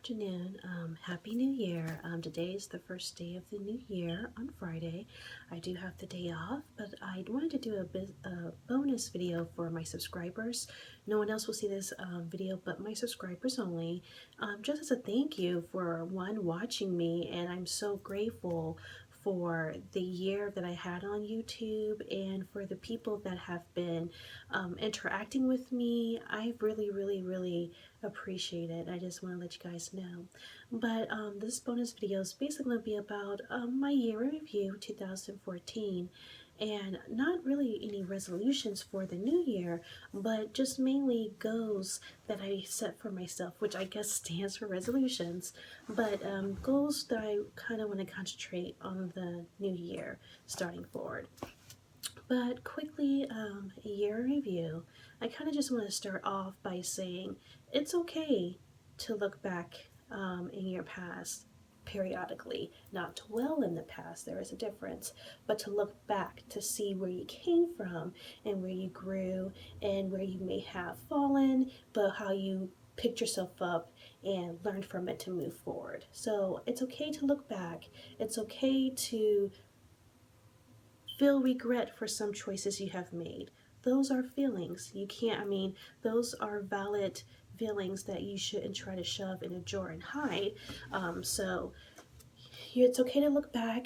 afternoon. Happy New Year. Today is the first day of the new year on Friday. I do have the day off, but I wanted to do a bonus video for my subscribers. No one else will see this video but my subscribers only. Just as a thank you for watching me, and I'm so grateful for the year that I had on YouTube and for the people that have been interacting with me. I really appreciate it. I just want to let you guys know. But this bonus video is basically going to be about my year in review 2014, and not really any resolutions for the new year, but just mainly goals that I set for myself, which I guess stands for resolutions, but goals that I kind of want to concentrate on the new year starting forward. But quickly, a year in review, I kind of just want to start off by saying it's okay to look back in your past periodically, not to dwell in the past, there is a difference, but to look back to see where you came from and where you grew and where you may have fallen, but how you picked yourself up and learned from it to move forward. So it's okay to look back. It's okay to feel regret for some choices you have made. Those are feelings. You can't, those are valid feelings that you shouldn't try to shove in a drawer and hide. It's okay to look back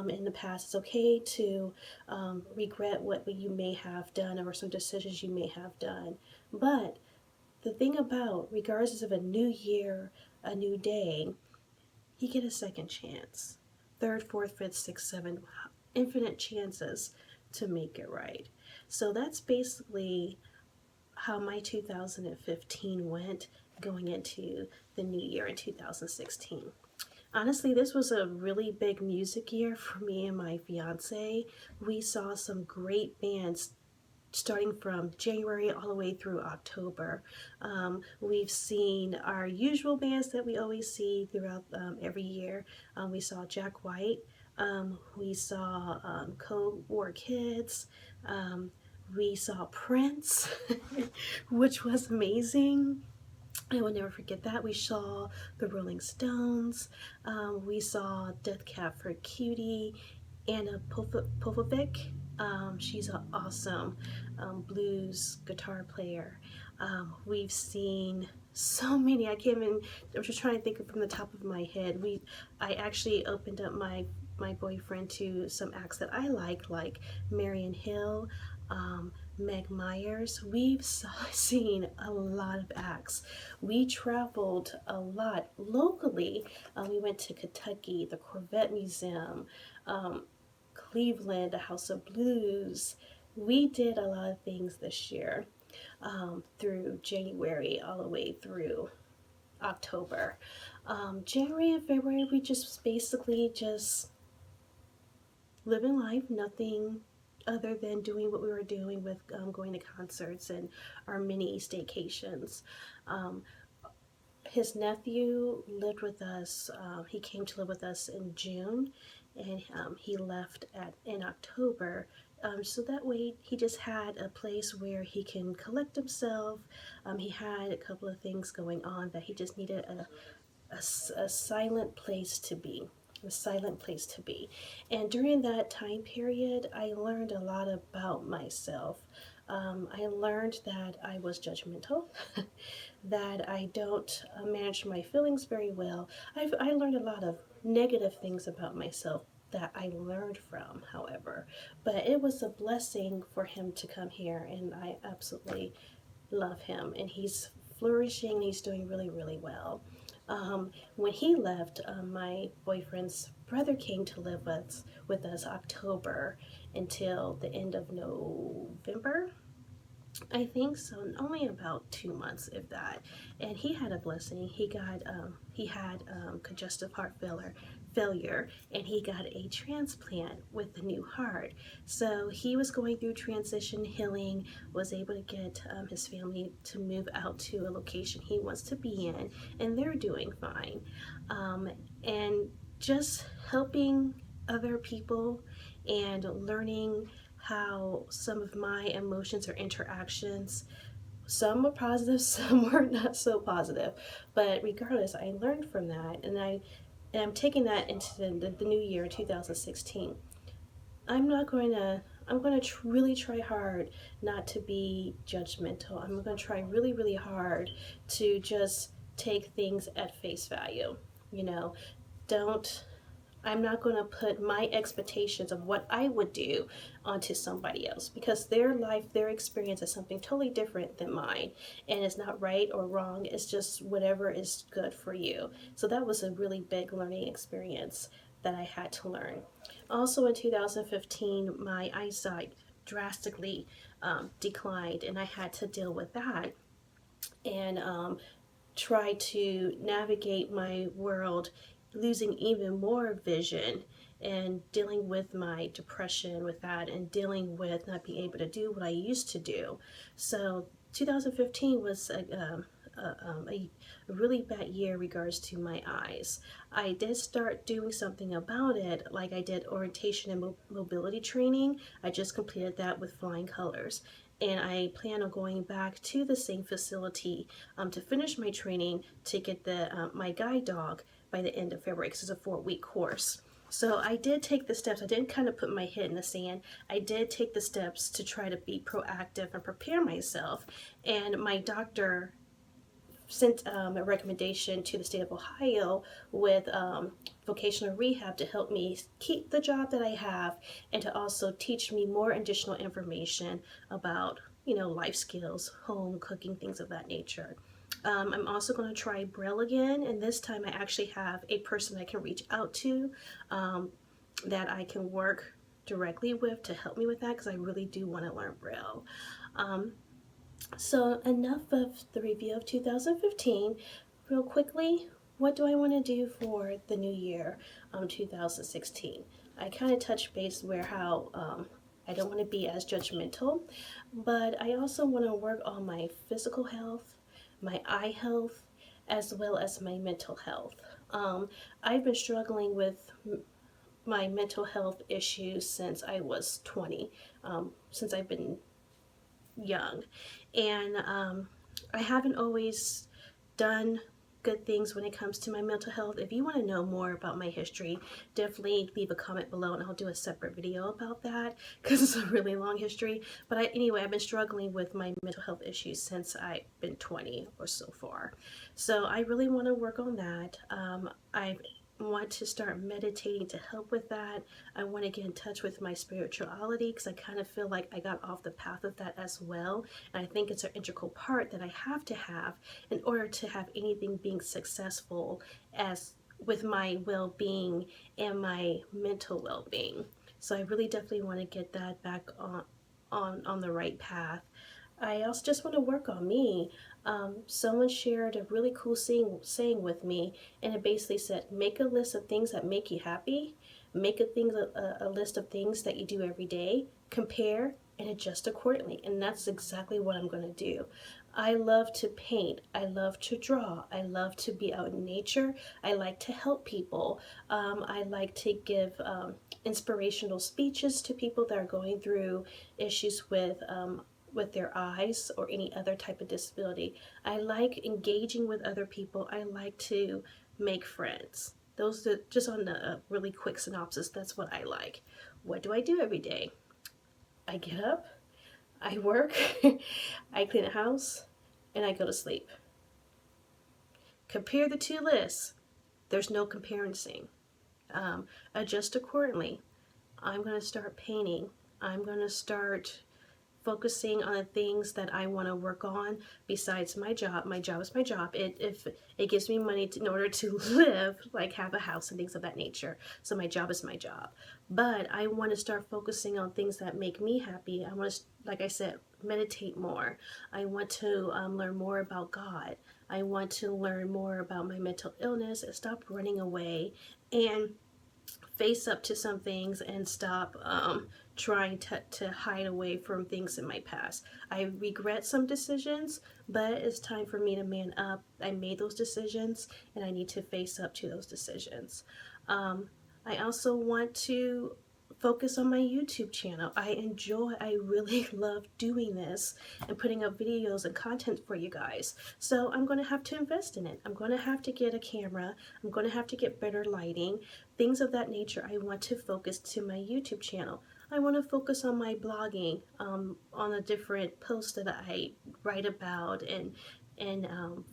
in the past. It's okay to regret what you may have done or some decisions you may have done. But the thing about, regardless of a new year, a new day, you get a second chance. Third, fourth, fifth, sixth, seventh, infinite chances to make it right. So that's basically how my 2015 went going into the new year in 2016. Honestly, this was a really big music year for me and my fiance. We saw some great bands starting from January all the way through October. We've seen our usual bands that we always see throughout every year. We saw Jack White, we saw Cold War Kids, we saw Prince, which was amazing. I will never forget that. We saw the Rolling Stones, we saw Death Cab for Cutie, Anna Popovic. She's an awesome blues guitar player. We've seen so many. I can't even. I'm just trying to think of from the top of my head. I actually opened up my boyfriend to some acts that I like Marion Hill, Meg Myers. We've seen a lot of acts. We traveled a lot locally. We went to Kentucky, the Corvette Museum, Cleveland, the House of Blues. We did a lot of things this year through January all the way through October. January and February, we just basically just living life, nothing other than doing what we were doing with going to concerts and our mini staycations. His nephew lived with us. He came to live with us in June, and he left in October. So that way he just had a place where he can collect himself. He had a couple of things going on that he just needed a silent place to be. A silent place to be. And during that time period, I learned a lot about myself. I learned that I was judgmental, that I don't manage my feelings very well. I learned a lot of negative things about myself that I learned from, however. But it was a blessing for him to come here, and I absolutely love him. And he's flourishing, he's doing really well. When he left, my boyfriend's brother came to live with us October until the end of November, I think. So only about 2 months, if that. And he had a blessing. He had congestive heart failure, and he got a transplant with a new heart. So he was going through transition healing, was able to get his family to move out to a location he wants to be in, and they're doing fine. And just helping other people and learning how some of my emotions or interactions Some were positive, some were not so positive. But regardless, I learned from that, and I'm taking that into the new year, 2016. I'm not going to. I'm going to really try hard not to be judgmental. I'm going to try really, really hard to just take things at face value. You know, don't I'm not going to put my expectations of what I would do onto somebody else, because their life, their experience is something totally different than mine. And it's not right or wrong, it's just whatever is good for you. So that was a really big learning experience that I had to learn. Also in 2015, my eyesight drastically declined, and I had to deal with that. And try to navigate my world losing even more vision, and dealing with my depression with that, and dealing with not being able to do what I used to do. So 2015 was a really bad year in regards to my eyes. I did start doing something about it, like I did orientation and mobility training. I just completed that with flying colors. And I plan on going back to the same facility to finish my training to get my guide dog by the end of February, because it's a 4-week course. So I did take the steps. I didn't kind of put my head in the sand. I did take the steps to try to be proactive and prepare myself. And my doctor sent a recommendation to the state of Ohio with vocational rehab to help me keep the job that I have, and to also teach me more additional information about, life skills, home cooking, things of that nature. I'm also going to try Braille again, and this time I actually have a person I can reach out to, that I can work directly with to help me with that, because I really do want to learn Braille. Um, so enough of the review of 2015. Real quickly, what do I want to do for the new year, 2016? I kind of touched base where how I don't want to be as judgmental, but I also want to work on my physical health, my eye health, as well as my mental health. I've been struggling with my mental health issues since I was 20, since I've been young. And I haven't always done good things when it comes to my mental health. If you want to know more about my history, definitely leave a comment below and I'll do a separate video about that, because it's a really long history. But anyway, I've been struggling with my mental health issues since I've been 20 or so far. So I really want to work on that. I want to start meditating to help with that. I want to get in touch with my spirituality, because I kind of feel like I got off the path of that as well. And I think it's an integral part that I have to have in order to have anything being successful as with my well-being and my mental well-being. So I really definitely want to get that back on the right path. I also just want to work on me. Someone shared a really cool saying with me, and it basically said, make a list of things that make you happy, make a list of things that you do every day, compare, and adjust accordingly. And that's exactly what I'm going to do. I love to paint. I love to draw. I love to be out in nature. I like to help people. I like to give inspirational speeches to people that are going through issues with their eyes or any other type of disability. I like engaging with other people. I like to make friends. Those are just on a really quick synopsis. That's what I like. What do I do every day? I get up, I work, I clean the house, and I go to sleep. Compare the two lists. There's no comparison. Adjust accordingly. I'm going to start painting. I'm going to start focusing on the things that I want to work on besides my job. My job is my job. If it gives me money in order to live, like have a house and things of that nature. So my job is my job. But I want to start focusing on things that make me happy. I want to, like I said, meditate more. I want to learn more about God. I want to learn more about my mental illness and stop running away, and face up to some things, and stop trying to hide away from things in my past. I regret some decisions, but it's time for me to man up. I made those decisions, and I need to face up to those decisions. I also want to focus on my YouTube channel. I really love doing this and putting up videos and content for you guys. So I'm going to have to invest in it. I'm going to have to get a camera. I'm going to have to get better lighting, things of that nature. I want to focus to my YouTube channel. I want to focus on my blogging, on the different posts that I write about and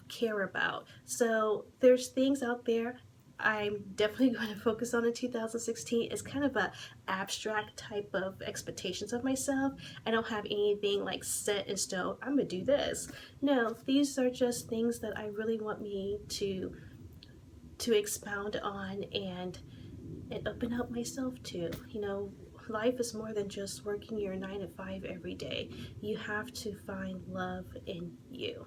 care about. So there's things out there I'm definitely going to focus on in 2016. It's kind of a abstract type of expectations of myself. I don't have anything like set in stone. I'm gonna do this. No, these are just things that I really want me to expound on and open up myself to. You know, life is more than just working your 9 to 5 every day. You have to find love in you.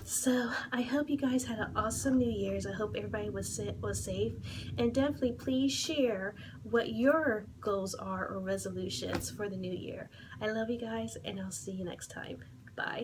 So I hope you guys had an awesome New Year's. I hope everybody was safe, and definitely please share what your goals are or resolutions for the new year. I love you guys, and I'll see you next time. Bye.